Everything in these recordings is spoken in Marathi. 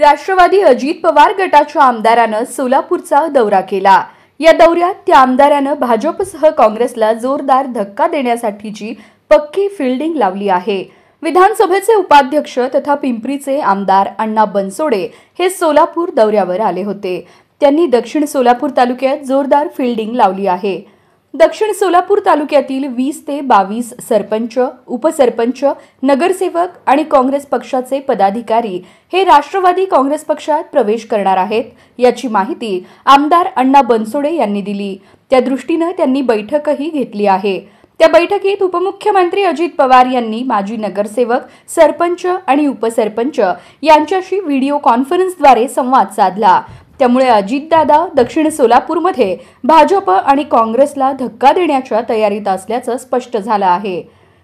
राष्ट्रवादी अजित पवार गटाच्या आमदारानं सोलापूरचा दौरा केला। या दौऱ्यात त्या आमदारानं भाजपसह काँग्रेसला जोरदार धक्का देण्यासाठीची पक्की फिल्डिंग लावली आहे। विधानसभेचे उपाध्यक्ष तथा पिंपरीचे आमदार अण्णा बनसोडे हे सोलापूर दौऱ्यावर आले होते। त्यांनी दक्षिण सोलापूर तालुक्यात जोरदार फिल्डिंग लावली आहे। दक्षिण सोलापूर तालुक्यातील 20 ते 22 सरपंच, उपसरपंच, नगरसेवक आणि काँग्रेस पक्षाचे पदाधिकारी हे राष्ट्रवादी काँग्रेस पक्षात प्रवेश करणार आहेत, याची माहिती आमदार अण्णा बनसोडे यांनी दिली। त्या दृष्टीने त्यांनी बैठकही घेतली आहे। त्या बैठकीत उपमुख्यमंत्री अजित पवार यांनी माजी नगरसेवक, सरपंच आणि उपसरपंच यांच्याशी व्हिडिओ कॉन्फरन्सद्वारे संवाद साधला। त्यामुळे अजितदादा दक्षिण सोलापूरमध्ये भाजप आणि काँग्रेसला धक्का देण्याच्या तयारीत असल्याचं स्पष्ट झालं आहे।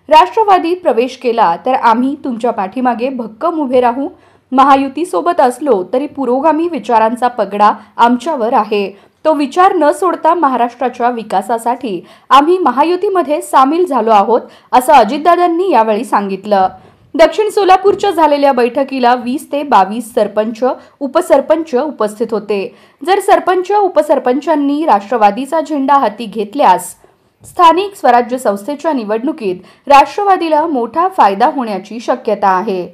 राष्ट्रवादीत प्रवेश केला तर आम्ही तुमच्या पाठीमागे भक्कम उभे राहू। महायुती सोबत असलो तरी पुरोगामी विचारांचा पगडा आमच्यावर आहे। तो विचार न सोडता महाराष्ट्राच्या विकासासाठी आम्ही महायुतीमध्ये सामील झालो आहोत, असं अजितदादांनी यावेळी सांगितलं। दक्षिण सोलापूरच्या झालेल्या बैठकीला 20 ते 22 सरपंच, उपसरपंच उपस्थित होते। जर सरपंच, उपसरपंचांनी राष्ट्रवादीचा झेंडा हाती घेतल्यास स्थानिक स्वराज्य संस्थेच्या निवडणुकीत राष्ट्रवादीला मोठा फायदा होण्याची शक्यता आहे।